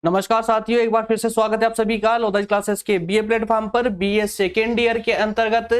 नमस्कार साथियों, एक बार फिर से स्वागत है आप सभी का लोधाज क्लासेस के बीए प्लेटफॉर्म पर। बीए सेकेंड ईयर के अंतर्गत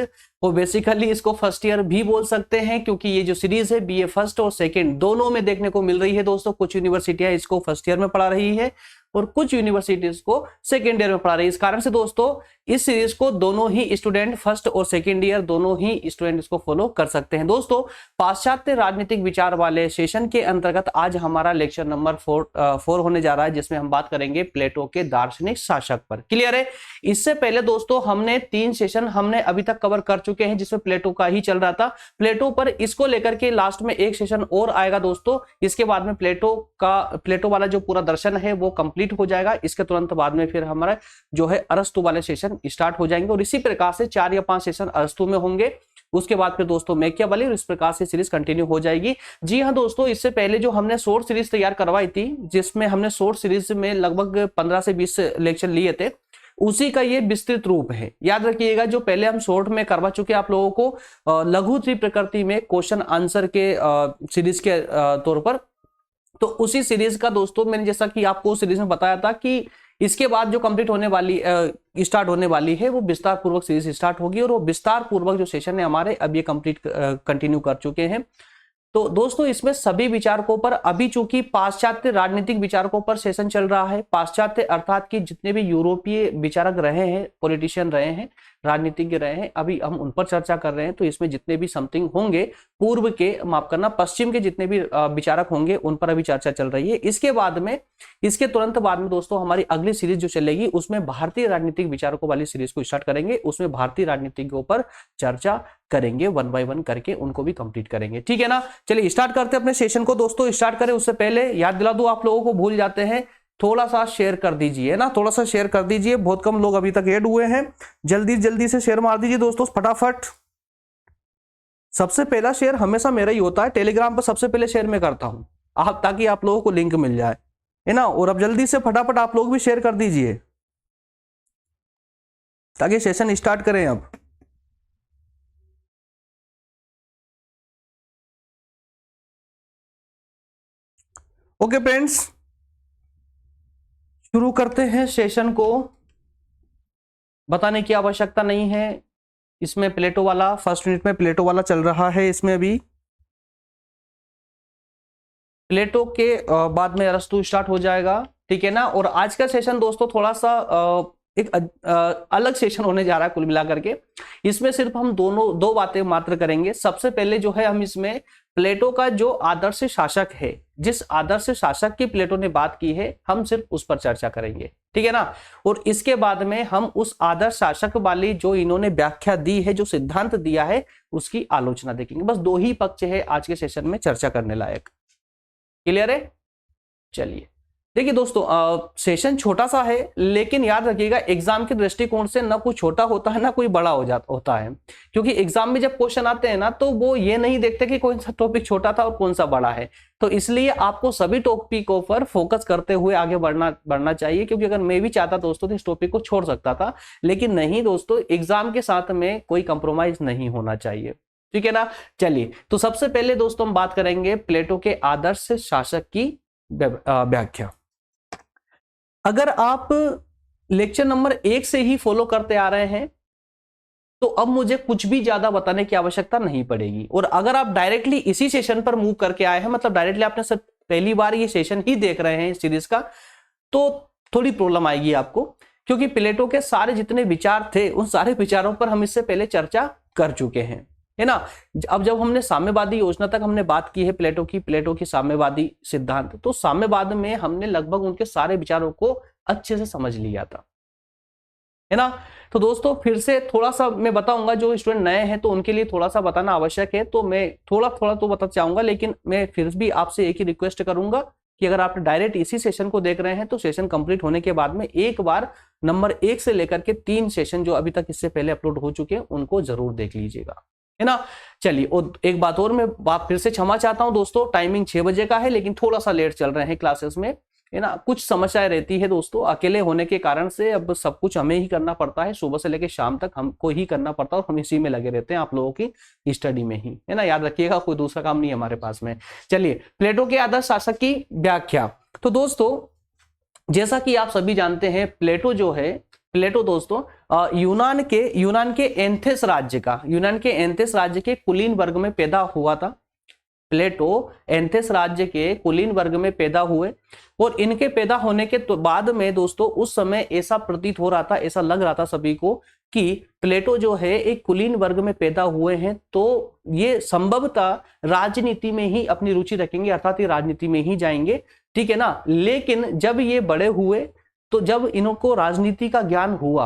वो बेसिकली इसको फर्स्ट ईयर भी बोल सकते हैं, क्योंकि ये जो सीरीज है बीए फर्स्ट और सेकेंड दोनों में देखने को मिल रही है दोस्तों। कुछ यूनिवर्सिटियां इसको फर्स्ट ईयर में पढ़ा रही है और कुछ यूनिवर्सिटीज को सेकेंड ईयर में पढ़ा रही है। इस कारण से दोस्तों इस सीरीज को दोनों ही स्टूडेंट फर्स्ट और सेकेंड ईयर दोनों ही स्टूडेंट इसको फॉलो कर सकते हैं। दोस्तों पाश्चात्य राजनीतिक विचार वाले सेशन के अंतर्गत आज हमारा लेक्चर नंबर 4 होने जा रहा है, जिसमें हम बात करेंगे प्लेटो के दार्शनिक शासक पर। क्लियर है? इससे पहले दोस्तों हमने 3 सेशन हमने अभी तक कवर कर चुके हैं, जिसमें प्लेटो का ही चल रहा था। प्लेटो पर इसको लेकर के लास्ट में एक सेशन और आएगा दोस्तों। इसके बाद में प्लेटो वाला जो पूरा दर्शन है वो कंप्लीट हो जाएगा। इसके तुरंत बाद में फिर हमारा जो है अरस्तु वाले सेशन स्टार्ट हो जाएंगे और इसी प्रकार से 4 या 5 सेशन अरस्तु में होंगे। उसके बाद फिर दोस्तों मैकियावेली और इस प्रकार से सीरीज कंटिन्यू हो जाएगी। जी हाँ दोस्तों, इससे पहले जो हमने शॉर्ट सीरीज तैयार करवाई थी, जिसमें हमने शॉर्ट सीरीज में लगभग 15 से 20 लेक्चर लिए थे, उसी का ये विस्तृत रूप है। याद रखिएगा, जो पहले हम शॉर्ट में करवा चुके आप लोगों को लघु त्रिप्रकृति में क्वेश्चन आंसर के सीरीज के तौर पर, तो उसी सीरीज का दोस्तों मैंने जैसा कि आपको सीरीज में बताया था कि इसके बाद जो कंप्लीट होने वाली स्टार्ट होने वाली है वो विस्तार पूर्वक सीरीज स्टार्ट होगी और वो विस्तार पूर्वक जो सेशन है हमारे अब ये कंप्लीट कंटिन्यू कर चुके हैं। तो दोस्तों इसमें सभी विचारकों पर, अभी चूंकि पाश्चात्य राजनीतिक विचारकों पर सेशन चल रहा है, पाश्चात्य अर्थात कि जितने भी यूरोपीय विचारक रहे हैं, पॉलिटिशियन रहे हैं, राजनीतिज्ञ रहे हैं, अभी हम उन पर चर्चा कर रहे हैं। तो इसमें जितने भी समथिंग होंगे पूर्व के, माफ करना, पश्चिम के जितने भी विचारक होंगे उन पर अभी चर्चा चल रही है। इसके बाद में, इसके तुरंत बाद में दोस्तों हमारी अगली सीरीज जो चलेगी उसमें भारतीय राजनीतिक विचारकों वाली सीरीज को स्टार्ट करेंगे। उसमें भारतीय राजनीतिज्ञों पर चर्चा करेंगे, 1 बाय 1 करके उनको भी कंप्लीट करेंगे। ठीक है ना? चलिए स्टार्ट करते हैं अपने सेशन को दोस्तों। स्टार्ट करें उससे पहले याद दिला दूं, आप लोगों को भूल जाते हैं, थोड़ा सा शेयर कर दीजिए ना, थोड़ा सा शेयर कर दीजिए। बहुत कम लोग अभी तक ऐड हुए हैं, जल्दी जल्दी से शेयर मार दीजिए दोस्तों फटाफट। सबसे पहला शेयर हमेशा मेरा ही होता है, टेलीग्राम पर सबसे पहले शेयर मैं करता हूं आप, ताकि आप लोगों को लिंक मिल जाए, है ना। और अब जल्दी से फटाफट आप लोग भी शेयर कर दीजिए ताकि सेशन स्टार्ट करें अब। ओके फ्रेंड्स, शुरू करते हैं सेशन को। बताने की आवश्यकता नहीं है, इसमें प्लेटो वाला फर्स्ट यूनिट में प्लेटो वाला चल रहा है। इसमें अभी प्लेटो के बाद में अरस्तु स्टार्ट हो जाएगा। ठीक है ना? और आज का सेशन दोस्तों थोड़ा सा एक अलग सेशन होने जा रहा है कुल मिलाकर के। इसमें सिर्फ हम दो बातें मात्र करेंगे। सबसे पहले जो है हम इसमें प्लेटो का जो आदर्श शासक है, जिस आदर्श शासक की प्लेटो ने बात की है, हम सिर्फ उस पर चर्चा करेंगे। ठीक है ना? और इसके बाद में हम उस आदर्श शासक वाली जो इन्होंने व्याख्या दी है, जो सिद्धांत दिया है, उसकी आलोचना देखेंगे। बस 2 ही पक्ष है आज के सेशन में चर्चा करने लायक। क्लियर है? चलिए देखिए दोस्तों, सेशन छोटा सा है, लेकिन याद रखिएगा एग्जाम के दृष्टिकोण से ना कोई छोटा होता है ना कोई बड़ा होता है। क्योंकि एग्जाम में जब क्वेश्चन आते हैं ना, तो वो ये नहीं देखते कि कौन सा टॉपिक छोटा था और कौन सा बड़ा है। तो इसलिए आपको सभी टॉपिकों पर फोकस करते हुए आगे बढ़ना चाहिए। क्योंकि अगर मैं भी चाहता दोस्तों तो इस टॉपिक को छोड़ सकता था, लेकिन नहीं दोस्तों, एग्जाम के साथ में कोई कंप्रोमाइज नहीं होना चाहिए। ठीक है ना? चलिए, तो सबसे पहले दोस्तों हम बात करेंगे प्लेटो के आदर्श शासक की व्याख्या। अगर आप लेक्चर नंबर 1 से ही फॉलो करते आ रहे हैं तो अब मुझे कुछ भी ज्यादा बताने की आवश्यकता नहीं पड़ेगी। और अगर आप डायरेक्टली इसी सेशन पर मूव करके आए हैं, मतलब डायरेक्टली आपने सिर्फ पहली बार ये सेशन ही देख रहे हैं इस सीरीज का, तो थोड़ी प्रॉब्लम आएगी आपको। क्योंकि प्लेटो के सारे जितने विचार थे उन सारे विचारों पर हम इससे पहले चर्चा कर चुके हैं, है ना। अब जब हमने साम्यवादी योजना तक हमने बात की है प्लेटो की साम्यवादी सिद्धांत, तो साम्यवाद में हमने लगभग उनके सारे विचारों को अच्छे से समझ लिया था, है ना। तो दोस्तों फिर से थोड़ा सा मैं बताऊंगा, जो स्टूडेंट नए हैं तो उनके लिए थोड़ा सा बताना आवश्यक है, तो मैं थोड़ा थोड़ा तो बता चाहूंगा, लेकिन मैं फिर भी आपसे एक ही रिक्वेस्ट करूंगा कि अगर आप डायरेक्ट इसी सेशन को देख रहे हैं तो सेशन कंप्लीट होने के बाद में एक बार नंबर 1 से लेकर के 3 सेशन जो अभी तक इससे पहले अपलोड हो चुके हैं उनको जरूर देख लीजिएगा, है ना। चलिए, और एक बात और मैं फिर से क्षमा चाहता हूं दोस्तों, टाइमिंग 6 बजे का है, लेकिन थोड़ा सा लेट चल रहे हैं क्लासेस में, है ना। कुछ समस्याएं रहती है दोस्तों, अकेले होने के कारण से अब सब कुछ हमें ही करना पड़ता है, सुबह से लेकर शाम तक हमको ही करना पड़ता है और हम इसी में लगे रहते हैं आप लोगों की स्टडी में ही, है ना। याद रखिएगा, कोई दूसरा काम नहीं है हमारे पास में। चलिए, प्लेटो के आदर्श शासक की व्याख्या। तो दोस्तों जैसा कि आप सभी जानते हैं, प्लेटो जो है, प्लेटो दोस्तों यूनान के एंथेस राज्य के कुलीन वर्ग में पैदा हुआ था। प्लेटो एंथेस राज्य के कुलीन वर्ग में पैदा हुए और इनके पैदा होने के तो बाद में दोस्तों उस समय ऐसा प्रतीत हो रहा था, ऐसा लग रहा था सभी को कि प्लेटो जो है एक कुलीन वर्ग में पैदा हुए हैं, तो ये संभवतः राजनीति में ही अपनी रुचि रखेंगे, अर्थात ये राजनीति में ही जाएंगे, ठीक है ना। लेकिन जब ये बड़े हुए तो जब इनको राजनीति का ज्ञान हुआ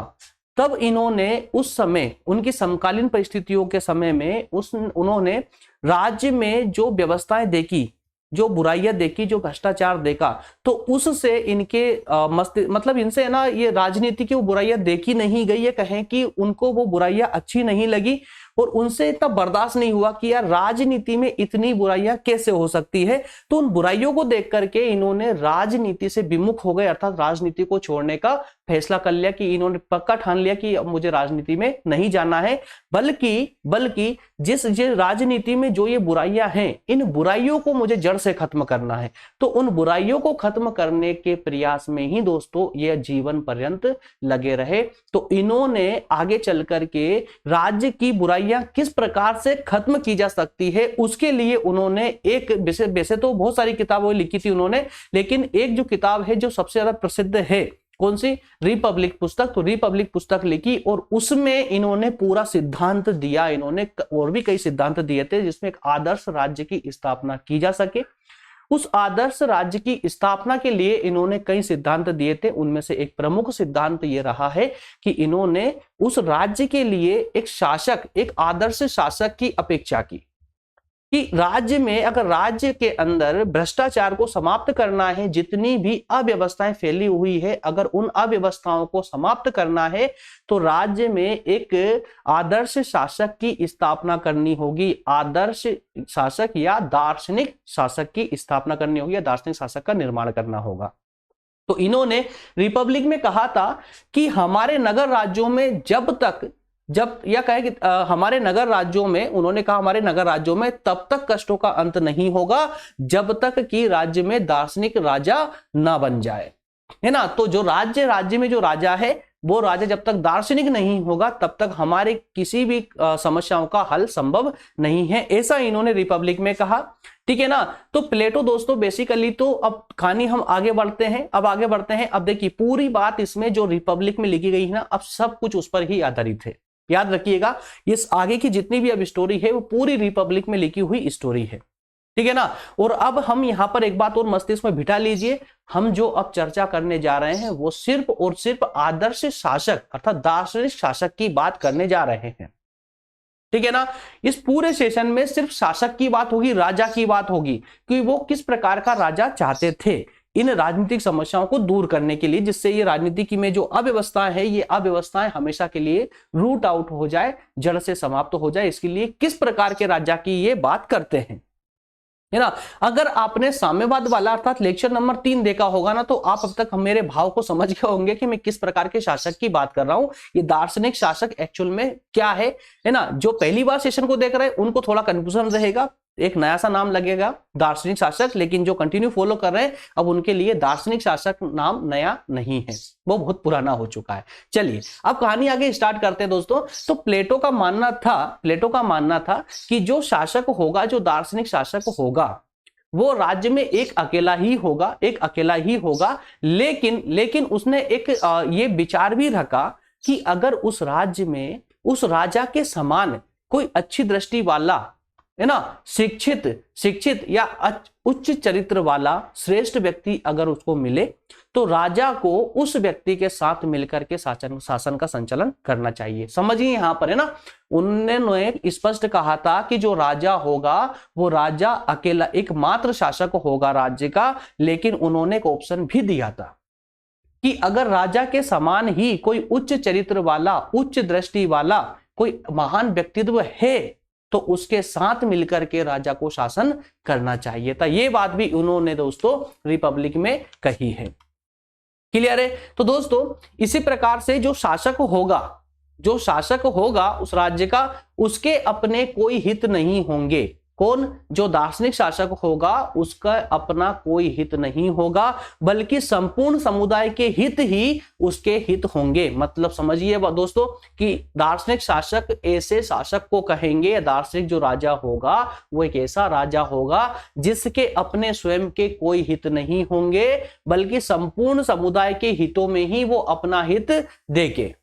तब इन्होंने उस समय उनकी समकालीन परिस्थितियों के समय में उन्होंने राज्य में जो व्यवस्थाएं देखी, जो बुराइयां देखी, जो भ्रष्टाचार देखा, तो उससे इनके मतलब इनसे है ना ये राजनीति की वो बुराइयां देखी नहीं गई, ये कहें कि उनको वो बुराइयां अच्छी नहीं लगी और उनसे इतना बर्दाश्त नहीं हुआ कि यार राजनीति में इतनी बुराइयां कैसे हो सकती है। तो उन बुराइयों को देख करके इन्होंने राजनीति से विमुख हो गए, अर्थात राजनीति को छोड़ने का फैसला कर लिया कि इन्होंने पक्का ठान लिया कि अब मुझे राजनीति में नहीं जाना है, बल्कि जिस राजनीति में जो ये बुराइयां हैं, इन बुराइयों को मुझे जड़ से खत्म करना है। तो उन बुराइयों को खत्म करने के प्रयास में ही दोस्तों ये जीवन पर्यंत लगे रहे। तो इन्होंने आगे चल करके राज्य की बुराइयां किस प्रकार से खत्म की जा सकती है उसके लिए उन्होंने एक वैसे तो बहुत सारी किताबें लिखी थी उन्होंने, लेकिन एक जो किताब है जो सबसे ज्यादा प्रसिद्ध है, कौन सी? रिपब्लिक पुस्तक। तो रिपब्लिक पुस्तक लिखी और उसमें इन्होंने पूरा सिद्धांत दिया। इन्होंने और भी कई सिद्धांत दिए थे जिसमें एक आदर्श राज्य की स्थापना की जा सके। उस आदर्श राज्य की स्थापना के लिए इन्होंने कई सिद्धांत दिए थे। उनमें से एक प्रमुख सिद्धांत ये रहा है कि इन्होंने उस राज्य के लिए एक शासक, एक आदर्श शासक की अपेक्षा की कि राज्य में अगर राज्य के अंदर भ्रष्टाचार को समाप्त करना है, जितनी भी अव्यवस्थाएं फैली हुई है, अगर उन अव्यवस्थाओं को समाप्त करना है तो राज्य में एक आदर्श शासक की स्थापना करनी होगी। आदर्श शासक या दार्शनिक शासक की स्थापना करनी होगी या दार्शनिक शासक का निर्माण करना होगा। तो इन्होंने रिपब्लिक में कहा था कि हमारे नगर राज्यों में हमारे नगर राज्यों में, उन्होंने कहा हमारे नगर राज्यों में तब तक कष्टों का अंत नहीं होगा जब तक कि राज्य में दार्शनिक राजा ना बन जाए, है ना। तो जो राज्य में जो राजा है वो राजा जब तक दार्शनिक नहीं होगा तब तक हमारे किसी भी समस्याओं का हल संभव नहीं है, ऐसा इन्होंने रिपब्लिक में कहा, ठीक है ना। तो प्लेटो दोस्तों बेसिकली, तो अब कहानी हम आगे बढ़ते हैं। अब देखिए पूरी बात इसमें जो रिपब्लिक में लिखी गई है ना, अब सब कुछ उस पर ही आधारित है। याद रखिएगा, इस आगे की जितनी भी अब स्टोरी है वो पूरी रिपब्लिक में लिखी हुई स्टोरी है, ठीक है ना। और अब हम यहां पर एक बात और मस्तिष्क में बिठा लीजिए, हम जो अब चर्चा करने जा रहे हैं वो सिर्फ और सिर्फ आदर्श शासक अर्थात दार्शनिक शासक की बात करने जा रहे हैं, ठीक है ना। इस पूरे सेशन में सिर्फ शासक की बात होगी, राजा की बात होगी कि वो किस प्रकार का राजा चाहते थे इन राजनीतिक समस्याओं को दूर करने के लिए, जिससे ये राजनीति में जो अव्यवस्था है ये अव्यवस्थाएं हमेशा के लिए रूट आउट हो जाए, जड़ से समाप्त हो जाए। इसके लिए किस प्रकार के राजा की ये बात करते हैं, है ना। अगर आपने साम्यवाद वाला अर्थात लेक्चर नंबर 3 देखा होगा ना, तो आप अब तक मेरे भाव को समझ गए होंगे कि मैं किस प्रकार के शासक की बात कर रहा हूं। ये दार्शनिक शासक एक्चुअल में क्या है ना। जो पहली बार सेशन को देख रहे हैं उनको थोड़ा कंफ्यूजन रहेगा, एक नया सा नाम लगेगा दार्शनिक शासक, लेकिन जो कंटिन्यू फॉलो कर रहे हैं अब उनके लिए दार्शनिक शासक नाम नया नहीं है, वो बहुत पुराना हो चुका है। चलिए अब कहानी आगे स्टार्ट करते हैं दोस्तों। तो प्लेटो का मानना था कि जो शासक होगा, जो दार्शनिक शासक होगा, वो राज्य में एक अकेला ही होगा, लेकिन उसने एक ये विचार भी रखा कि अगर उस राज्य में उस राजा के समान कोई अच्छी दृष्टि वाला, है ना, शिक्षित या उच्च चरित्र वाला श्रेष्ठ व्यक्ति अगर उसको मिले तो राजा को उस व्यक्ति के साथ मिलकर के शासन का संचालन करना चाहिए। समझिए यहां पर, है ना, उन्होंने स्पष्ट कहा था कि जो राजा होगा वो राजा अकेला एकमात्र शासक होगा राज्य का, लेकिन उन्होंने एक ऑप्शन भी दिया था कि अगर राजा के समान ही कोई उच्च चरित्र वाला, उच्च दृष्टि वाला कोई महान व्यक्तित्व है तो उसके साथ मिलकर के राजा को शासन करना चाहिए था। यह बात भी उन्होंने दोस्तों रिपब्लिक में कही है। क्लियर है? तो दोस्तों इसी प्रकार से जो शासक होगा उस राज्य का, उसके अपने कोई हित नहीं होंगे, कौन, जो दार्शनिक शासक होगा उसका अपना कोई हित नहीं होगा, बल्कि संपूर्ण समुदाय के हित ही उसके हित होंगे। मतलब समझिए दोस्तों कि दार्शनिक शासक ऐसे शासक को कहेंगे, या दार्शनिक जो राजा होगा वो एक ऐसा राजा होगा जिसके अपने स्वयं के कोई हित नहीं होंगे, बल्कि संपूर्ण समुदाय के हितों में ही वो अपना हित देंगे।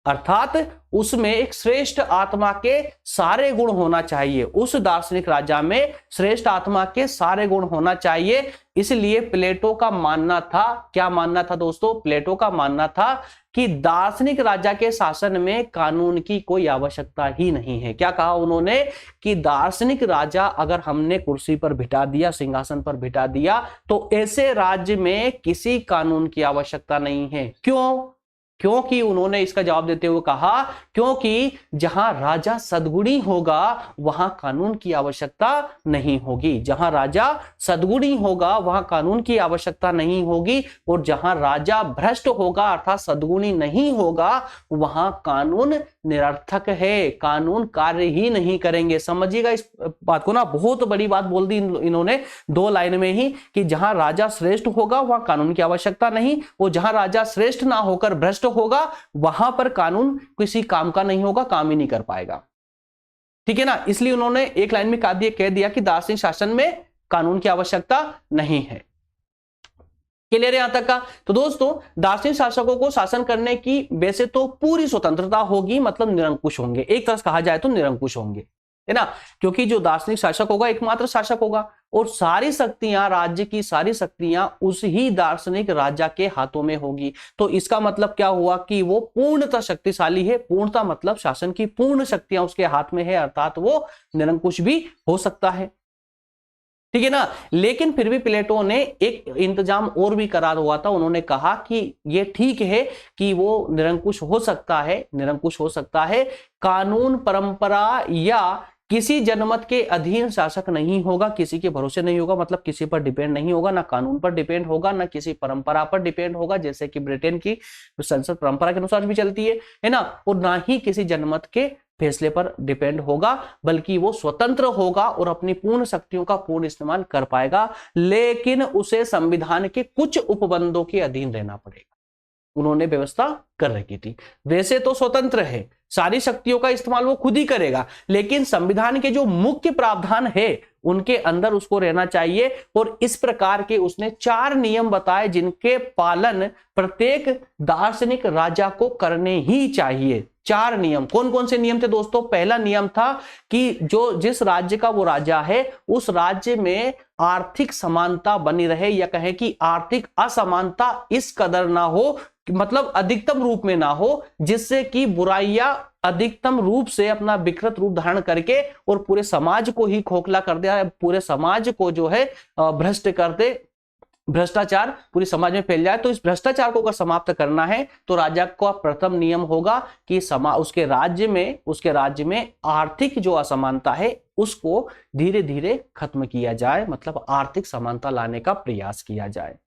अर्थात उसमें एक श्रेष्ठ आत्मा के सारे गुण होना चाहिए, उस दार्शनिक राजा में श्रेष्ठ आत्मा के सारे गुण होना चाहिए। इसलिए प्लेटो का मानना था, क्या मानना था दोस्तों, प्लेटो का मानना था कि दार्शनिक राजा के शासन में कानून की कोई आवश्यकता ही नहीं है। क्या कहा उन्होंने कि दार्शनिक राजा अगर हमने कुर्सी पर बिठा दिया, सिंहासन पर बिठा दिया, तो ऐसे राज्य में किसी कानून की आवश्यकता नहीं है। क्यों? क्योंकि उन्होंने इसका जवाब देते हुए कहा, क्योंकि जहां राजा सद्गुणी होगा वहां कानून की आवश्यकता नहीं होगी। जहां राजा सद्गुणी होगा वहां कानून की आवश्यकता नहीं होगी, और जहां राजा भ्रष्ट होगा अर्थात सद्गुणी नहीं होगा वहां कानून निरर्थक है, कानून कार्य ही नहीं करेंगे। समझिएगा इस बात को ना, बहुत बड़ी बात बोल दी इन्होंने 2 लाइन में ही, कि जहां राजा श्रेष्ठ होगा वहां कानून की आवश्यकता नहीं, और जहां राजा श्रेष्ठ ना होकर भ्रष्ट होगा वहां पर कानून किसी काम का नहीं होगा, काम ही नहीं कर पाएगा। ठीक है ना, इसलिए उन्होंने एक लाइन में कह दिया कि दार्शनिक शासन में कानून की आवश्यकता नहीं है। क्लियर है यहां तक का? तो दोस्तों दार्शनिक शासकों को शासन करने की वैसे तो पूरी स्वतंत्रता होगी, मतलब निरंकुश होंगे, एक तरह से कहा जाए तो निरंकुश होंगे, है ना, क्योंकि जो दार्शनिक शासक होगा एकमात्र शासक होगा, और सारी शक्तियां, राज्य की सारी शक्तियां उस ही दार्शनिक राजा के हाथों में होगी। तो इसका मतलब क्या हुआ कि वो पूर्णतः शक्तिशाली है, पूर्णतः मतलब शासन की पूर्ण शक्तियां उसके हाथ में है, अर्थात वो निरंकुश भी हो सकता है। ठीक है ना, लेकिन फिर भी प्लेटो ने एक इंतजाम और भी करा हुआ था। उन्होंने कहा कि ये ठीक है कि वो निरंकुश हो सकता है, निरंकुश हो सकता है, कानून, परंपरा या किसी जनमत के अधीन शासक नहीं होगा, किसी के भरोसे नहीं होगा, मतलब किसी पर डिपेंड नहीं होगा, ना कानून पर डिपेंड होगा, ना किसी परंपरा पर डिपेंड होगा, जैसे कि ब्रिटेन की संसद परंपरा के अनुसार भी चलती है ना, और ना ही किसी जनमत के फैसले पर डिपेंड होगा, बल्कि वो स्वतंत्र होगा और अपनी पूर्ण शक्तियों का पूर्ण इस्तेमाल कर पाएगा, लेकिन उसे संविधान के कुछ उपबंधों के अधीन रहना पड़ेगा। उन्होंने व्यवस्था कर रखी थी। वैसे तो स्वतंत्र है, सारी शक्तियों का इस्तेमाल वो खुद ही करेगा, लेकिन संविधान के जो मुख्य प्रावधान है उनके अंदर उसको रहना चाहिए। और इस प्रकार के उसने 4 नियम बताए जिनके पालन प्रत्येक दार्शनिक राजा को करने ही चाहिए। 4 नियम, कौन कौन से नियम थे दोस्तों? पहला नियम था कि जो जिस राज्य का वो राजा है उस राज्य में आर्थिक समानता बनी रहे, या कहें कि आर्थिक असमानता इस कदर ना हो, मतलब अधिकतम रूप में ना हो, जिससे कि बुराइयां अधिकतम रूप से अपना विकृत रूप धारण करके और पूरे समाज को ही खोखला कर दे, पूरे समाज को जो है भ्रष्ट कर दे, भ्रष्टाचार पूरे समाज में फैल जाए। तो इस भ्रष्टाचार को अगर समाप्त करना है तो राजा का प्रथम नियम होगा कि उसके राज्य में आर्थिक जो असमानता है उसको धीरे धीरे खत्म किया जाए, मतलब आर्थिक समानता लाने का प्रयास किया जाए।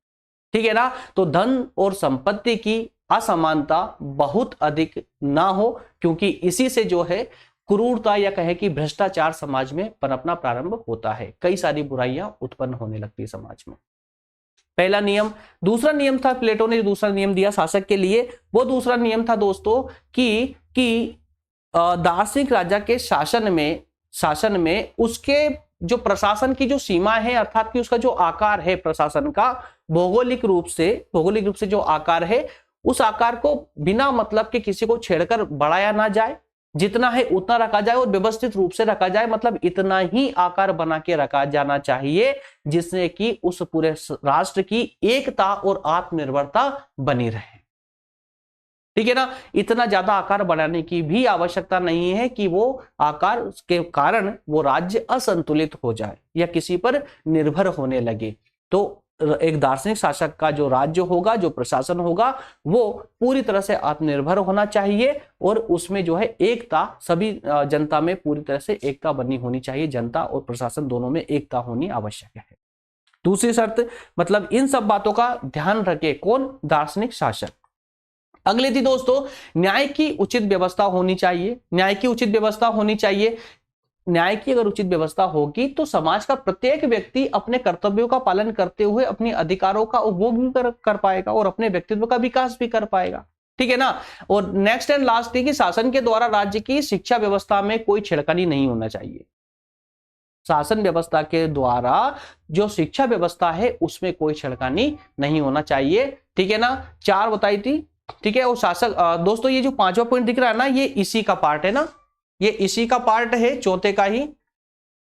ठीक है ना, तो धन और संपत्ति की असमानता बहुत अधिक ना हो, क्योंकि इसी से जो है क्रूरता या कहे कि भ्रष्टाचार समाज में पनपना प्रारंभ होता है, कई सारी बुराइयां उत्पन्न होने लगती है समाज में। पहला नियम। दूसरा नियम था, प्लेटो ने दूसरा नियम दिया शासक के लिए, वो दूसरा नियम था दोस्तों कि दार्शनिक राजा के शासन में उसके जो प्रशासन की जो सीमा है, अर्थात कि उसका जो आकार है प्रशासन का, भौगोलिक रूप से जो आकार है उस आकार को बिना मतलब के किसी को छेड़कर बढ़ाया ना जाए, जितना है उतना रखा जाए और व्यवस्थित रूप से रखा जाए, मतलब इतना ही आकार बना के रखा जाना चाहिए जिससे कि उस पूरे राष्ट्र की एकता और आत्मनिर्भरता बनी रहे। ठीक है ना, इतना ज्यादा आकार बढ़ाने की भी आवश्यकता नहीं है कि वो आकार के कारण वो राज्य असंतुलित हो जाए या किसी पर निर्भर होने लगे। तो एक दार्शनिक शासक का जो राज्य होगा, जो प्रशासन होगा, वो पूरी तरह से आत्मनिर्भर होना चाहिए और उसमें जो है एकता, सभी जनता में पूरी तरह से एकता बनी होनी चाहिए। जनता और प्रशासन दोनों में एकता होनी आवश्यक है। दूसरी शर्त, मतलब इन सब बातों का ध्यान रखे कौन? दार्शनिक शासक। अगली थी दोस्तों, न्याय की उचित व्यवस्था होनी चाहिए। न्याय की उचित व्यवस्था होनी चाहिए। न्याय की अगर उचित व्यवस्था होगी तो समाज का प्रत्येक व्यक्ति अपने कर्तव्यों का पालन करते हुए अपने अधिकारों का उपभोग भी कर पाएगा और अपने व्यक्तित्व का विकास भी कर पाएगा। ठीक है ना। और नेक्स्ट एंड लास्ट थी कि शासन के द्वारा राज्य की शिक्षा व्यवस्था में कोई छेड़खानी नहीं होना चाहिए। शासन व्यवस्था के द्वारा जो शिक्षा व्यवस्था है उसमें कोई छेड़खानी नहीं होना चाहिए। ठीक है ना, 4 बताई थी। ठीक है, और शासक दोस्तों ये जो 5वां पॉइंट दिख रहा है ना, ये इसी का पार्ट है ना, ये इसी का पार्ट है, चौथे का ही।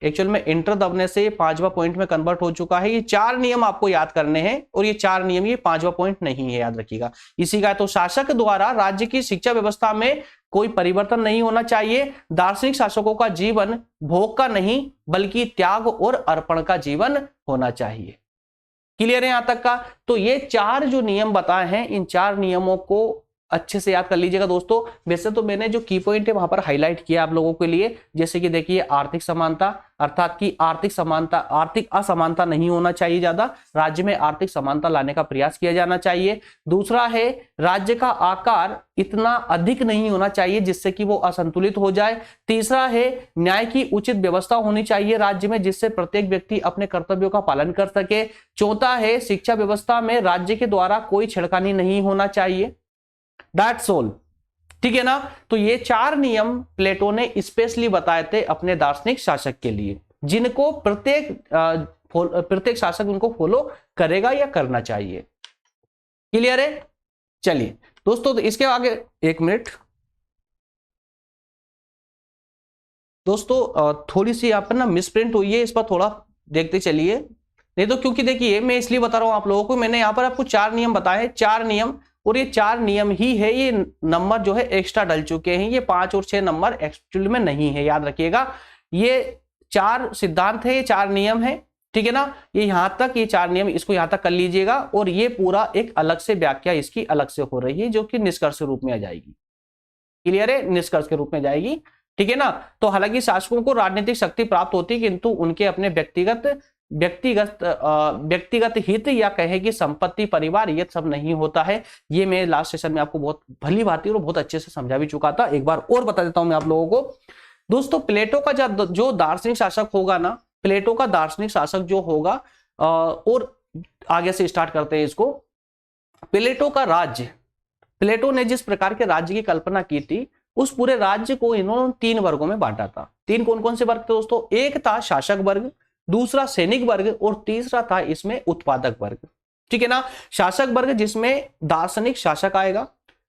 एक्चुअल में इंटर दबने से 5वां पॉइंट में कन्वर्ट हो चुका है। ये 4 नियम आपको याद करने हैं और ये 4 नियम, ये 5वां पॉइंट नहीं है, याद रखिएगा, इसी का। तो शासक द्वारा राज्य की शिक्षा व्यवस्था में कोई परिवर्तन नहीं होना चाहिए। दार्शनिक शासकों का जीवन भोग का नहीं बल्कि त्याग और अर्पण का जीवन होना चाहिए। क्लियर है यहां तक का। तो ये 4 जो नियम बताए हैं, इन 4 नियमों को अच्छे से याद कर लीजिएगा दोस्तों। वैसे तो मैंने जो की पॉइंट है वहां पर हाईलाइट किया आप लोगों के लिए, जैसे कि देखिए आर्थिक समानता, अर्थात कि आर्थिक असमानता नहीं होना चाहिए, ज्यादा राज्य में आर्थिक समानता लाने का प्रयास किया जाना चाहिए। दूसरा है राज्य का आकार इतना अधिक नहीं होना चाहिए जिससे कि वो असंतुलित हो जाए। तीसरा है न्याय की उचित व्यवस्था होनी चाहिए राज्य में, जिससे प्रत्येक व्यक्ति अपने कर्तव्यों का पालन कर सके। चौथा है शिक्षा व्यवस्था में राज्य के द्वारा कोई छेड़खानी नहीं होना चाहिए। That's all. ठीक है ना। तो ये 4 नियम प्लेटो ने स्पेशली बताए थे अपने दार्शनिक शासक के लिए, जिनको प्रत्येक शासक उनको फॉलो करेगा या करना चाहिए। क्लियर है। चलिए दोस्तों, तो इसके आगे 1 मिनट दोस्तों, थोड़ी सी यहाँ पर ना मिसप्रिंट हुई है, इस पर थोड़ा देखते चलिए। नहीं तो क्योंकि देखिए मैं इसलिए बता रहा हूं आप लोगों को, मैंने यहाँ पर आपको 4 नियम बताए हैं, 4 नियम, और ये 4 नियम ही है, ये नंबर जो है एक्स्ट्रा डल चुके हैं, ये 5 और 6 नंबर एक्चुअल में नहीं है, याद रखिएगा। ये 4 सिद्धांत है, ये 4 नियम है। ठीक है ना, ये यहां तक, ये 4 नियम, इसको यहां तक कर लीजिएगा, और ये पूरा एक अलग से व्याख्या इसकी अलग से हो रही है जो कि निष्कर्ष रूप में आ जाएगी। क्लियर है, निष्कर्ष के रूप में जाएगी। ठीक है ना। तो हालांकि शासकों को राजनीतिक शक्ति प्राप्त होती है, किंतु उनके अपने व्यक्तिगत हित या कहे कि संपत्ति, परिवार, ये सब नहीं होता है। ये मैं लास्ट सेशन में आपको बहुत भली भांति और बहुत अच्छे से समझा भी चुका था। एक बार और बता देता हूं मैं आप लोगों को दोस्तों। प्लेटो का जो दार्शनिक शासक होगा ना, प्लेटो का दार्शनिक शासक जो होगा, और आगे से स्टार्ट करते हैं इसको। प्लेटो का राज्य, प्लेटो ने जिस प्रकार के राज्य की कल्पना की थी, उस पूरे राज्य को इन्होंने 3 वर्गों में बांटा था। 3 कौन कौन से वर्ग थे दोस्तों? एक था शासक वर्ग, दूसरा सैनिक वर्ग, और तीसरा था इसमें उत्पादक वर्ग। ठीक है ना। शासक वर्ग जिसमें दार्शनिक शासक आएगा,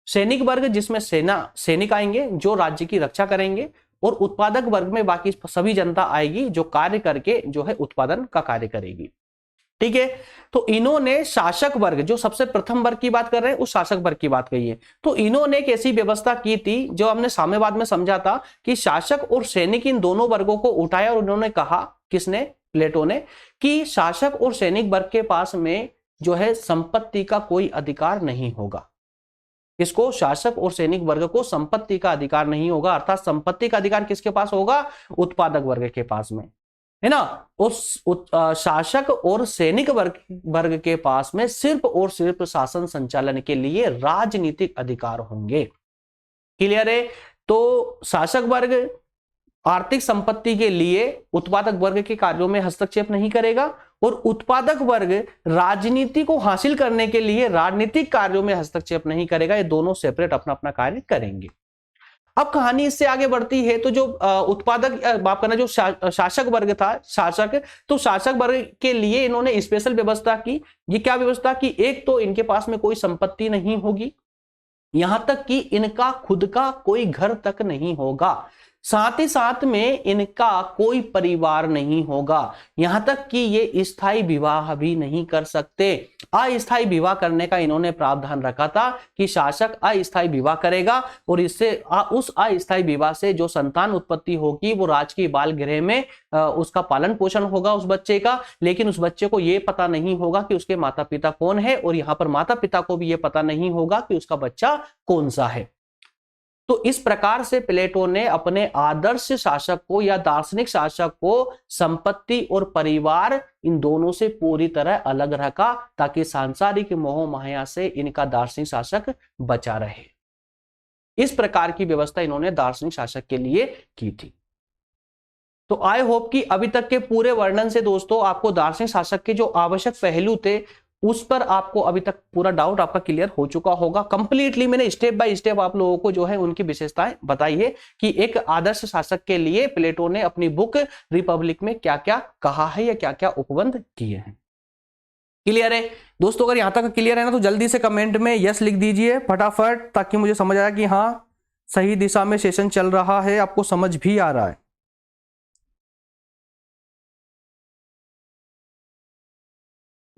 सैनिक वर्ग जिसमें सैनिक आएंगे जो राज्य की रक्षा करेंगे, और उत्पादक वर्ग में बाकी सभी जनता आएगी जो कार्य करके जो है उत्पादन का कार्य करेगी। ठीक है। तो इन्होंने शासक वर्ग, जो सबसे प्रथम वर्ग की बात कर रहे हैं, उस शासक वर्ग की बात कही है। तो इन्होंने एक ऐसी व्यवस्था की थी जो हमने साम्यवाद में समझा था कि शासक और सैनिक, इन दोनों वर्गों को उठाया, और उन्होंने कहा, किसने? प्लेटो ने, कि शासक और सैनिक वर्ग के पास में जो है संपत्ति का कोई अधिकार नहीं होगा। इसको, शासक और सैनिक वर्ग को संपत्ति का अधिकार नहीं होगा, अर्थात संपत्ति का अधिकार किसके पास होगा? उत्पादक वर्ग के पास में, है ना। उस शासक और सैनिक वर्ग के पास में सिर्फ और सिर्फ शासन संचालन के लिए राजनीतिक अधिकार होंगे। क्लियर है। तो शासक वर्ग आर्थिक संपत्ति के लिए उत्पादक वर्ग के कार्यों में हस्तक्षेप नहीं करेगा, और उत्पादक वर्ग राजनीति को हासिल करने के लिए राजनीतिक कार्यों में हस्तक्षेप नहीं करेगा। ये दोनों सेपरेट अपना अपना कार्य करेंगे। अब कहानी इससे आगे बढ़ती है, तो जो उत्पादक बात करना, जो शासक वर्ग था, तो शासक वर्ग के लिए इन्होंने स्पेशल व्यवस्था की। ये क्या व्यवस्था की? एक तो इनके पास में कोई संपत्ति नहीं होगी, यहां तक कि इनका खुद का कोई घर तक नहीं होगा, साथ ही साथ में इनका कोई परिवार नहीं होगा, यहां तक कि ये स्थायी विवाह भी नहीं कर सकते। अस्थायी विवाह करने का इन्होंने प्रावधान रखा था कि शासक अस्थायी विवाह करेगा, और इससे उस अस्थायी विवाह से जो संतान उत्पत्ति होगी वो राजकीय बाल गृह में उसका पालन पोषण होगा उस बच्चे का, लेकिन उस बच्चे को ये पता नहीं होगा कि उसके माता पिता कौन है, और यहाँ पर माता पिता को भी ये पता नहीं होगा कि उसका बच्चा कौन सा है। तो इस प्रकार से प्लेटो ने अपने आदर्श शासक को या दार्शनिक शासक को संपत्ति और परिवार, इन दोनों से पूरी तरह अलग रखा, ताकि सांसारिक मोह माया से इनका दार्शनिक शासक बचा रहे। इस प्रकार की व्यवस्था इन्होंने दार्शनिक शासक के लिए की थी। तो आई होप कि अभी तक के पूरे वर्णन से दोस्तों आपको दार्शनिक शासक के जो आवश्यक पहलू थे उस पर आपको अभी तक पूरा डाउट आपका क्लियर हो चुका होगा। कंप्लीटली मैंने स्टेप बाय स्टेप आप लोगों को जो है उनकी विशेषताएं बताई है कि एक आदर्श शासक के लिए प्लेटो ने अपनी बुक रिपब्लिक में क्या क्या कहा है या क्या क्या उपबंध किए हैं। क्लियर है दोस्तों? अगर यहां तक क्लियर है ना तो जल्दी से कमेंट में यस लिख दीजिए फटाफट, ताकि मुझे समझ आया कि हाँ सही दिशा में सेशन चल रहा है, आपको समझ भी आ रहा है।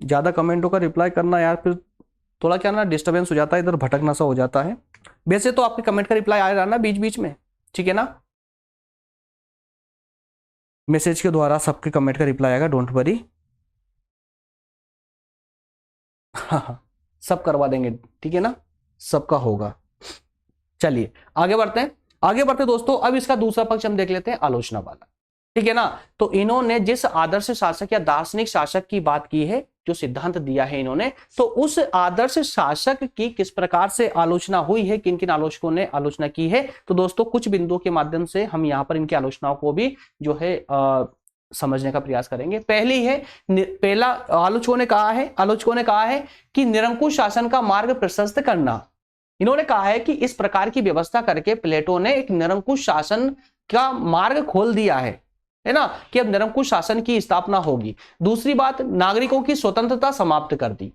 ज्यादा कमेंटों का रिप्लाई करना यार, फिर थोड़ा क्या ना डिस्टर्बेंस हो जाता है, इधर भटकना सा हो जाता है। वैसे तो आपके कमेंट का रिप्लाई आ रहा ना बीच बीच में, ठीक है ना? मैसेज के द्वारा सबके कमेंट का रिप्लाई आएगा, डोंट वरी। हाँ सब करवा देंगे, ठीक है ना? सबका होगा। चलिए आगे बढ़ते हैं, आगे बढ़ते दोस्तों। अब इसका दूसरा पक्ष हम देख लेते हैं, आलोचना वाला, ठीक है ना? तो इन्होंने जिस आदर्श शासक या दार्शनिक शासक की बात की है, जो सिद्धांत दिया है इन्होंने, तो उस आदर्श शासक की किस प्रकार से आलोचना हुई है, किन किन आलोचकों ने आलोचना की है, तो दोस्तों कुछ बिंदुओं के माध्यम से हम यहां पर इनकी आलोचनाओं को भी जो है समझने का प्रयास करेंगे। पहली है, पहला आलोचकों ने कहा है कि निरंकुश शासन का मार्ग प्रशस्त करना। इन्होंने कहा है कि इस प्रकार की व्यवस्था करके प्लेटो ने एक निरंकुश शासन का मार्ग खोल दिया है ना, कि अब निरंकुश शासन की स्थापना होगी। दूसरी बात, नागरिकों की स्वतंत्रता समाप्त कर दी।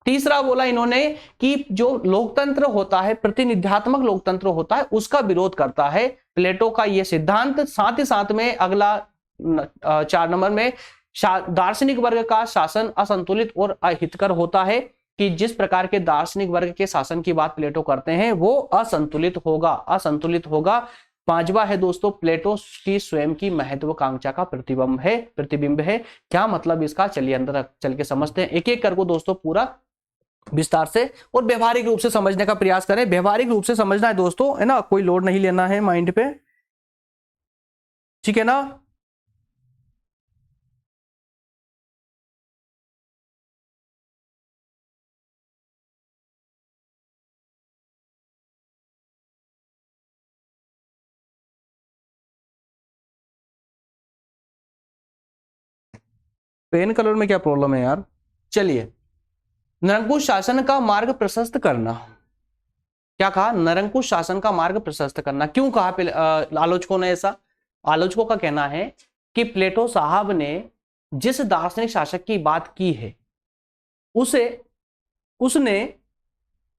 तीसरा बोला इन्होंने कि जो लोकतंत्र होता है, प्रतिनिध्यात्मक लोकतंत्र होता है, उसका विरोध करता है प्लेटो का यह सिद्धांत। साथ ही साथ में अगला 4 नंबर में, दार्शनिक वर्ग का शासन असंतुलित और अहितकर होता है, कि जिस प्रकार के दार्शनिक वर्ग के शासन की बात प्लेटो करते हैं वो असंतुलित होगा। पांचवा है दोस्तों, प्लेटो की स्वयं की महत्वाकांक्षा का प्रतिबिंब है। क्या मतलब इसका, चलिए अंदर चल के समझते हैं एक एक करके दोस्तों, पूरा विस्तार से और व्यवहारिक रूप से समझने का प्रयास करें। व्यवहारिक रूप से समझना है दोस्तों, है ना? कोई लोड नहीं लेना है माइंड पे, ठीक है ना? पेन कलर में क्या प्रॉब्लम है यार? चलिए, निरंकुश शासन का मार्ग प्रशस्त करना। क्या कहा? निरंकुश शासन का मार्ग प्रशस्त करना। क्यों कहा आलोचकों ने ऐसा? आलोचकों का कहना है कि प्लेटो साहब ने जिस दार्शनिक शासक की बात की है उसने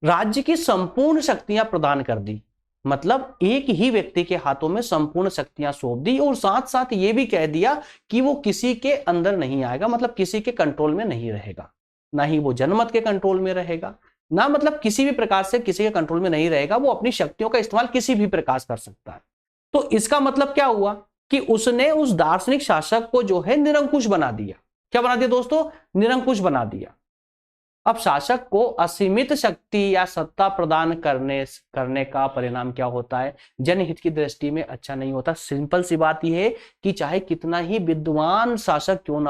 राज्य की संपूर्ण शक्तियां प्रदान कर दी। मतलब एक ही व्यक्ति के हाथों में संपूर्ण शक्तियां सौंप दी, और साथ साथ यह भी कह दिया कि वो किसी के अंदर नहीं आएगा, मतलब किसी के कंट्रोल में नहीं रहेगा, ना ही वो जनमत के कंट्रोल में रहेगा, ना मतलब किसी भी प्रकार से किसी के कंट्रोल में नहीं रहेगा। वो अपनी शक्तियों का इस्तेमाल किसी भी प्रकार कर सकता है। तो इसका मतलब क्या हुआ कि उसने उस दार्शनिक शासक को जो है निरंकुश बना दिया। क्या बना दिया दोस्तों? निरंकुश बना दिया। अब शासक को असीमित शक्ति या सत्ता प्रदान करने का परिणाम क्या होता है? जनहित की दृष्टि में अच्छा नहीं होता। सिंपल सी बात यह है कि चाहे कितना ही विद्वान शासक क्यों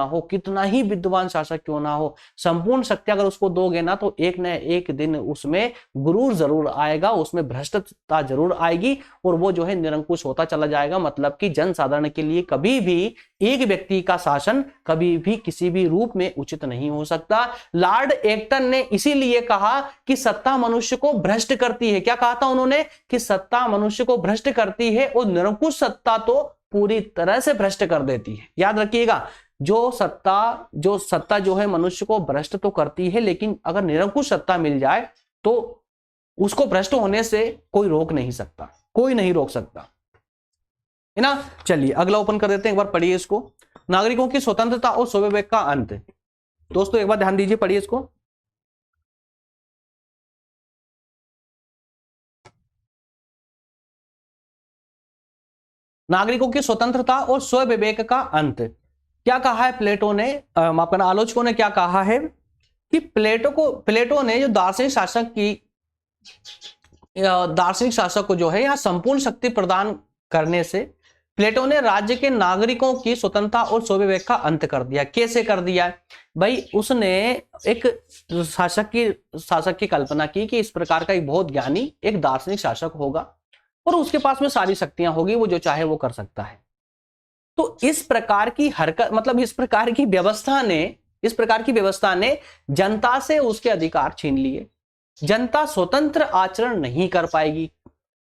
ना हो, संपूर्ण शक्ति अगर उसको दोगे ना, तो एक न एक दिन उसमें गुरूर जरूर आएगा, उसमें भ्रष्टता जरूर आएगी, और वो जो है निरंकुश होता चला जाएगा। मतलब कि जनसाधारण के लिए कभी भी एक व्यक्ति का शासन कभी भी किसी भी रूप में उचित नहीं हो सकता। लॉर्ड एक्टन ने इसीलिए कहा कि सत्ता मनुष्य को भ्रष्ट करती है। क्या कहा था उन्होंने? कि सत्ता मनुष्य को भ्रष्ट करती है, और निरंकुश सत्ता तो पूरी तरह से भ्रष्ट कर देती है। याद रखिएगा, जो सत्ता जो है मनुष्य को भ्रष्ट तो करती है, लेकिन अगर निरंकुश सत्ता मिल जाए तो उसको भ्रष्ट होने से कोई रोक नहीं सकता, कोई नहीं रोक सकता, है ना? चलिए अगला ओपन कर देते हैं, एक बार पढ़िए इसको। नागरिकों की स्वतंत्रता और स्वविवेक का अंत। दोस्तों एक बार ध्यान दीजिए, पढ़िए इसको। नागरिकों की स्वतंत्रता और स्वविवेक का अंत। क्या कहा है प्लेटो ने, अपना आलोचकों ने क्या कहा है कि प्लेटो ने जो दार्शनिक शासक को जो है यहां संपूर्ण शक्ति प्रदान करने से प्लेटो ने राज्य के नागरिकों की स्वतंत्रता और स्वविवेक का अंत कर दिया। कैसे कर दिया भाई? उसने एक शासक की कल्पना की कि इस प्रकार का एक बहुत ज्ञानी एक दार्शनिक शासक होगा, और उसके पास में सारी शक्तियां होगी, वो जो चाहे वो कर सकता है। तो इस प्रकार की हरकत, मतलब इस प्रकार की व्यवस्था ने जनता से उसके अधिकार छीन लिए। जनता स्वतंत्र आचरण नहीं कर पाएगी,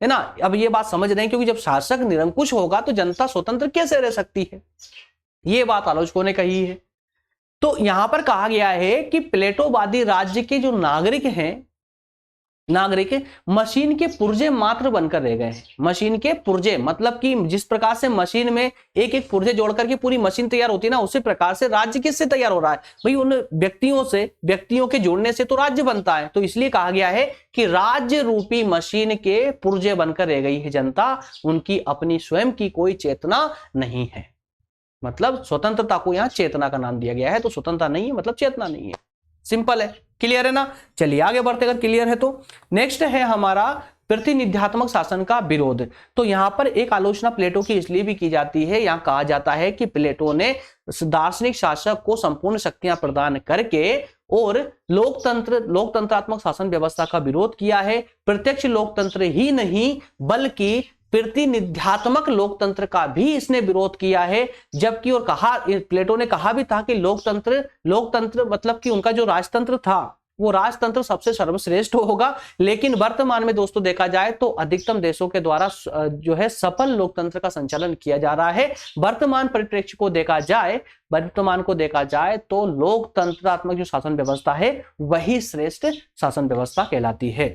है ना। अब ये बात समझ रहे हैं, क्योंकि जब शासक निरंकुश होगा तो जनता स्वतंत्र कैसे रह सकती है, ये बात आलोचकों ने कही है। तो यहां पर कहा गया है कि प्लेटोवादी राज्य के जो नागरिक मशीन के पुर्जे मात्र बनकर रह गए हैं। मशीन के पुर्जे मतलब कि जिस प्रकार से मशीन में एक एक पुर्जे जोड़ करके पूरी मशीन तैयार होती है ना, उसी प्रकार से राज्य किससे तैयार हो रहा है भाई, उन व्यक्तियों के जोड़ने से तो राज्य बनता है। तो इसलिए कहा गया है कि राज्य रूपी मशीन के पुर्जे बनकर रह गई है जनता, उनकी अपनी स्वयं की कोई चेतना नहीं है। मतलब स्वतंत्रता को यहां चेतना का नाम दिया गया है, तो स्वतंत्रता नहीं है मतलब चेतना नहीं है। सिंपल है, क्लियर है ना। चलिए आगे बढ़ते, अगर क्लियर है तो नेक्स्ट है हमारा प्रतिनिध्यात्मक शासन का विरोध। तो यहां पर एक आलोचना प्लेटो की इसलिए भी की जाती है, यहां कहा जाता है कि प्लेटो ने दार्शनिक शासक को संपूर्ण शक्तियां प्रदान करके और लोकतंत्रात्मक शासन व्यवस्था का विरोध किया है। प्रत्यक्ष लोकतंत्र ही नहीं बल्कि प्रतिनिध्यात्मक लोकतंत्र का भी इसने विरोध किया है। जबकि और कहा, प्लेटो ने कहा भी था कि लोकतंत्र मतलब कि उनका जो राजतंत्र था वो राजतंत्र सबसे सर्वश्रेष्ठ होगा। लेकिन वर्तमान में दोस्तों देखा जाए तो अधिकतम देशों के द्वारा जो है सफल लोकतंत्र का संचालन किया जा रहा है। वर्तमान परिप्रेक्ष्य को देखा जाए तो लोकतंत्रात्मक जो शासन व्यवस्था है वही श्रेष्ठ शासन व्यवस्था कहलाती है,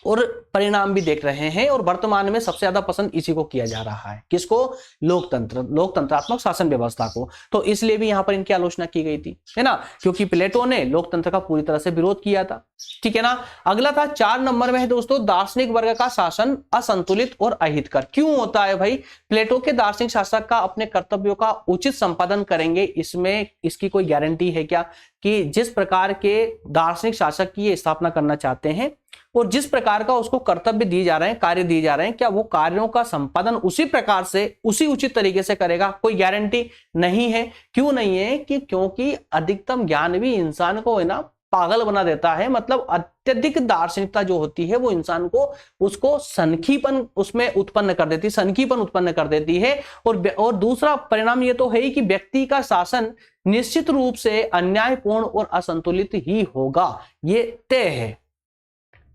और परिणाम भी देख रहे हैं। और वर्तमान में सबसे ज्यादा पसंद इसी को किया जा रहा है, किसको, लोकतंत्रात्मक शासन व्यवस्था को। तो इसलिए भी यहां पर इनकी आलोचना की गई थी, है ना, क्योंकि प्लेटो ने लोकतंत्र का पूरी तरह से विरोध किया था। ठीक है ना। अगला था 4 नंबर में है दोस्तों, दार्शनिक वर्ग का शासन असंतुलित और अहितकर क्यों होता है भाई। प्लेटो के दार्शनिक शासक का अपने कर्तव्यों का उचित संपादन करेंगे, इसमें इसकी कोई गारंटी है क्या, कि जिस प्रकार के दार्शनिक शासक की ये स्थापना करना चाहते हैं और जिस प्रकार का उसको कर्तव्य दिए जा रहे हैं, कार्य दिए जा रहे हैं, क्या वो कार्यों का संपादन उसी प्रकार से, उसी उचित तरीके से करेगा, कोई गारंटी नहीं है। क्यों नहीं है, कि क्योंकि अधिकतम ज्ञान भी इंसान को है ना पागल बना देता है। मतलब अत्यधिक दार्शनिकता जो होती है वो इंसान को, उसको सनकीपन उसमें उत्पन्न कर देती है, सनकीपन उत्पन्न कर देती है। और दूसरा परिणाम ये तो है ही कि व्यक्ति का शासन निश्चित रूप से अन्यायपूर्ण और असंतुलित ही होगा। ये तय है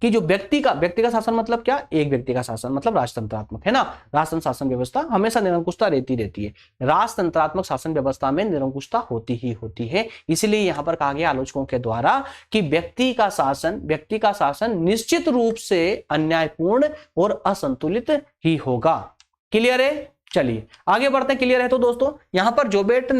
कि जो व्यक्ति का शासन मतलब क्या, एक व्यक्ति का शासन मतलब राजतंत्रात्मक, है ना। राजतंत्र शासन व्यवस्था हमेशा निरंकुशता रहती है। राजतंत्रात्मक शासन व्यवस्था में निरंकुशता होती ही होती है। इसलिए यहां पर कहा गया आलोचकों के द्वारा कि व्यक्ति का शासन निश्चित रूप से अन्यायपूर्ण और असंतुलित ही होगा। क्लियर है। चलिए आगे बढ़ते हैं। क्लियर है तो दोस्तों यहां पर जोबेट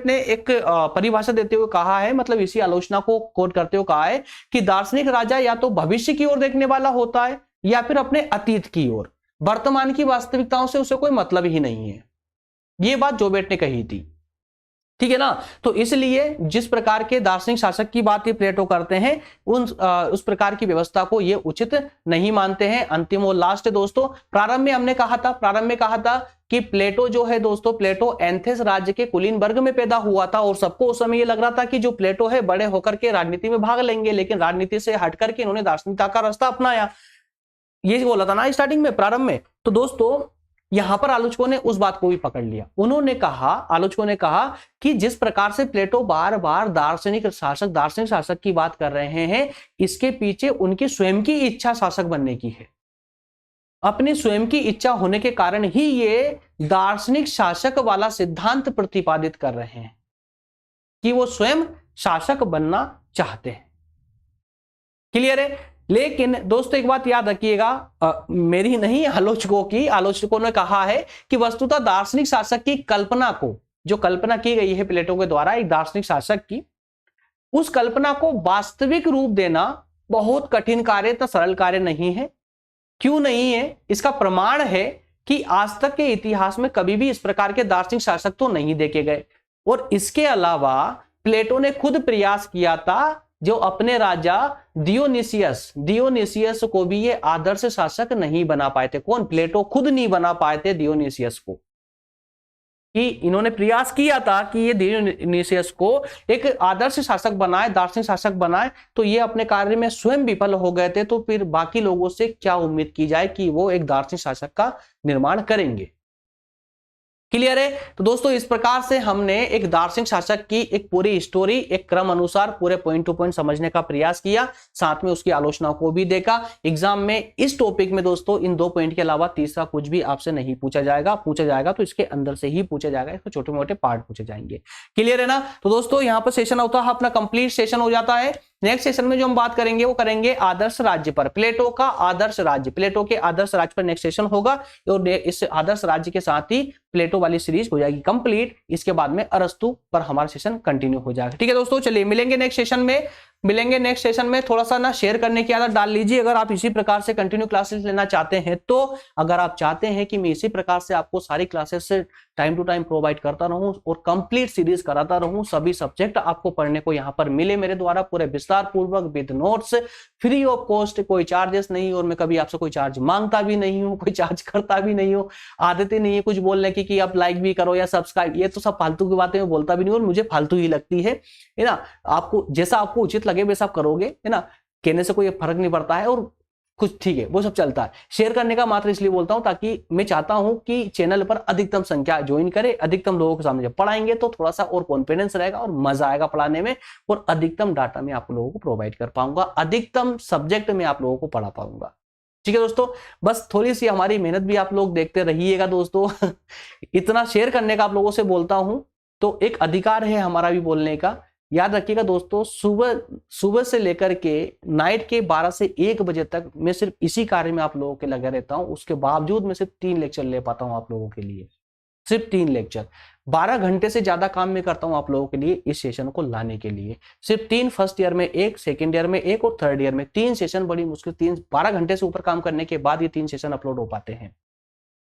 ने एक परिभाषा देते हुए कहा है, मतलब इसी आलोचना को कोट करते हुए कहा है कि दार्शनिक राजा या तो भविष्य की ओर देखने वाला होता है या फिर अपने अतीत की ओर, वर्तमान की वास्तविकताओं से उसे कोई मतलब ही नहीं है। यह बात जोबेट ने कही थी, ठीक है ना। तो इसलिए जिस प्रकार के दार्शनिक शासक की बात ये प्लेटो करते हैं, उस प्रकार की व्यवस्था को ये उचित नहीं मानते हैं। अंतिम और लास्ट दोस्तों, प्रारंभ में कहा था कि प्लेटो जो है दोस्तों, प्लेटो एथेंस राज्य के कुलीन वर्ग में पैदा हुआ था और सबको उस समय ये लग रहा था कि जो प्लेटो है बड़े होकर के राजनीति में भाग लेंगे, लेकिन राजनीति से हट करके इन्होंने दार्शनिकता का रास्ता अपनाया। ये बोला था ना स्टार्टिंग में, प्रारंभ में। तो दोस्तों यहां पर आलोचकों ने उस बात को भी पकड़ लिया। आलोचकों ने कहा कि जिस प्रकार से प्लेटो बार बार दार्शनिक शासक की बात कर रहे हैं, इसके पीछे उनकी स्वयं की इच्छा शासक बनने की है। अपनी स्वयं की इच्छा होने के कारण ही ये दार्शनिक शासक वाला सिद्धांत प्रतिपादित कर रहे हैं कि वो स्वयं शासक बनना चाहते हैं। क्लियर है। लेकिन दोस्तों एक बात याद रखिएगा, मेरी नहीं आलोचकों ने कहा है कि वस्तुतः दार्शनिक शासक की कल्पना को, जो कल्पना की गई है प्लेटो के द्वारा एक दार्शनिक शासक की, उस कल्पना को वास्तविक रूप देना बहुत कठिन कार्य तथा सरल कार्य नहीं है। क्यों नहीं है, इसका प्रमाण है कि आज तक के इतिहास में कभी भी इस प्रकार के दार्शनिक शासक तो नहीं देखे गए। और इसके अलावा प्लेटो ने खुद प्रयास किया था, जो अपने राजा डियोनिसियस को भी ये आदर्श शासक नहीं बना पाए थे। कौन, प्लेटो खुद नहीं बना पाए थे डियोनिसियस को। कि इन्होंने प्रयास किया था कि ये डियोनिसियस को एक आदर्श शासक बनाए, दार्शनिक शासक बनाए, तो ये अपने कार्य में स्वयं विफल हो गए थे। तो फिर बाकी लोगों से क्या उम्मीद की जाए कि वो एक दार्शनिक शासक का निर्माण करेंगे। क्लियर है। तो दोस्तों इस प्रकार से हमने एक दार्शनिक शासक की एक पूरी स्टोरी एक क्रम अनुसार पूरे पॉइंट टू पॉइंट समझने का प्रयास किया, साथ में उसकी आलोचना को भी देखा। एग्जाम में इस टॉपिक में दोस्तों इन 2 पॉइंट के अलावा तीसरा कुछ भी आपसे नहीं पूछा जाएगा तो इसके अंदर से ही पूछा जाएगा, इसको छोटे मोटे पार्ट पूछे जाएंगे। क्लियर है ना। तो दोस्तों यहाँ पर सेशन होता है अपना कंप्लीट सेशन हो जाता है। नेक्स्ट सेशन में जो हम बात करेंगे वो करेंगे आदर्श राज्य पर, प्लेटो का आदर्श राज्य, प्लेटो के आदर्श राज्य पर नेक्स्ट सेशन होगा। और इस आदर्श राज्य के साथ ही प्लेटो वाली सीरीज हो जाएगी कंप्लीट। इसके बाद में अरस्तु पर हमारा सेशन कंटिन्यू हो जाएगा। ठीक है दोस्तों, चलिए मिलेंगे नेक्स्ट सेशन में। थोड़ा सा ना शेयर करने की आदत डाल लीजिए अगर आप इसी प्रकार से कंटिन्यू क्लासेस लेना चाहते हैं तो। अगर आप चाहते हैं कि मैं इसी प्रकार से आपको सारी क्लासेस से टाइम टू टाइम प्रोवाइड करता रहूं और कंप्लीट सीरीज कराता रहूं, सभी सब्जेक्ट आपको पढ़ने को यहाँ पर मिले मेरे द्वारा पूरे विस्तार पूर्वक with notes, free of cost, कोई चार्जेस नहीं, और मैं कभी आपसे कोई चार्ज मांगता भी नहीं हूं, कोई चार्ज करता भी नहीं हूं। आदत ही नहीं है कुछ बोलने की कि आप लाइक भी करो या सब्सक्राइब, ये तो सब फालतू की बातें मैं बोलता भी नहीं और मुझे फालतू ही लगती है ना। आपको जैसा आपको उचित लगे वैसा आप करोगे, है ना, कहने से कोई फर्क नहीं पड़ता है और कुछ ठीक है वो सब चलता है। शेयर करने का मात्र इसलिए बोलता हूं ताकि मैं चाहता हूं कि चैनल पर अधिकतम संख्या ज्वाइन करे, अधिकतम लोगों के सामने जब पढ़ाएंगे तो थोड़ा सा और कॉन्फिडेंस रहेगा और मजा आएगा पढ़ाने में, और अधिकतम डाटा मैं आप लोगों को प्रोवाइड कर पाऊंगा, अधिकतम सब्जेक्ट में आप लोगों को पढ़ा पाऊंगा। ठीक है दोस्तों, बस थोड़ी सी हमारी मेहनत भी आप लोग देखते रहिएगा दोस्तों। इतना शेयर करने का आप लोगों से बोलता हूं तो एक अधिकार है हमारा भी बोलने का। याद रखिएगा दोस्तों, सुबह से लेकर के नाइट के 12 से 1 बजे तक मैं सिर्फ इसी कार्य में आप लोगों के लगा रहता हूं। उसके बावजूद मैं सिर्फ 3 लेक्चर ले पाता हूं आप लोगों के लिए, सिर्फ 3 लेक्चर। 12 घंटे से ज्यादा काम मैं करता हूं आप लोगों के लिए इस सेशन को लाने के लिए। सिर्फ 3, फर्स्ट ईयर में 1, सेकेंड ईयर में 1 और थर्ड ईयर में 3 सेशन, बड़ी मुश्किल 12 घंटे से ऊपर काम करने के बाद ये 3 सेशन अपलोड हो पाते हैं।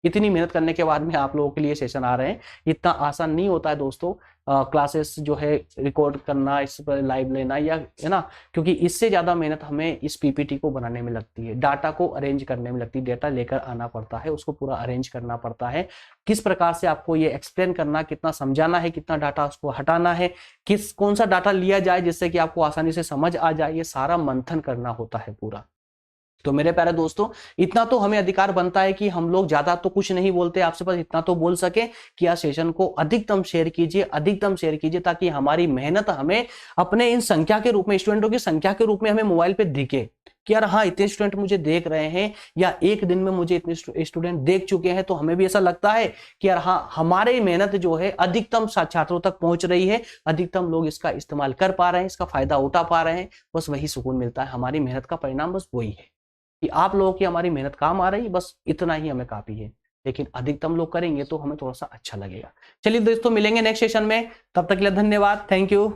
इतनी मेहनत करने के बाद में आप लोगों के लिए सेशन आ रहे हैं। इतना आसान नहीं होता है दोस्तों क्लासेस जो है रिकॉर्ड करना, इस पर लाइव लेना, या है ना, क्योंकि इससे ज्यादा मेहनत हमें इस पीपीटी को बनाने में लगती है, डाटा को अरेंज करने में लगती है। डाटा लेकर आना पड़ता है, उसको पूरा अरेंज करना पड़ता है, किस प्रकार से आपको ये एक्सप्लेन करना, कितना समझाना है, कितना डाटा उसको हटाना है, कौन सा डाटा लिया जाए जिससे कि आपको आसानी से समझ आ जाए, ये सारा मंथन करना होता है पूरा। तो मेरे प्यारे दोस्तों, इतना तो हमें अधिकार बनता है कि हम लोग ज्यादा तो कुछ नहीं बोलते, आपसे बस इतना तो बोल सके कि आप सेशन को अधिकतम शेयर कीजिए ताकि हमारी मेहनत हमें अपने इन संख्या के रूप में, स्टूडेंटों की संख्या के रूप में हमें मोबाइल पे दिखे कि यार हाँ इतने स्टूडेंट मुझे देख रहे हैं, या एक दिन में मुझे इतने स्टूडेंट देख चुके हैं। तो हमें भी ऐसा लगता है कि यार हाँ हमारी मेहनत जो है अधिकतम छात्रों तक पहुंच रही है, अधिकतम लोग इसका इस्तेमाल कर पा रहे हैं, इसका फायदा उठा पा रहे हैं। बस वही सुकून मिलता है, हमारी मेहनत का परिणाम बस वही है कि आप लोगों की हमारी मेहनत काम आ रही, बस इतना ही हमें काफी है। लेकिन अधिकतम लोग करेंगे तो हमें थोड़ा सा अच्छा लगेगा। चलिए दोस्तों, मिलेंगे नेक्स्ट सेशन में, तब तक के लिए धन्यवाद, थैंक यू।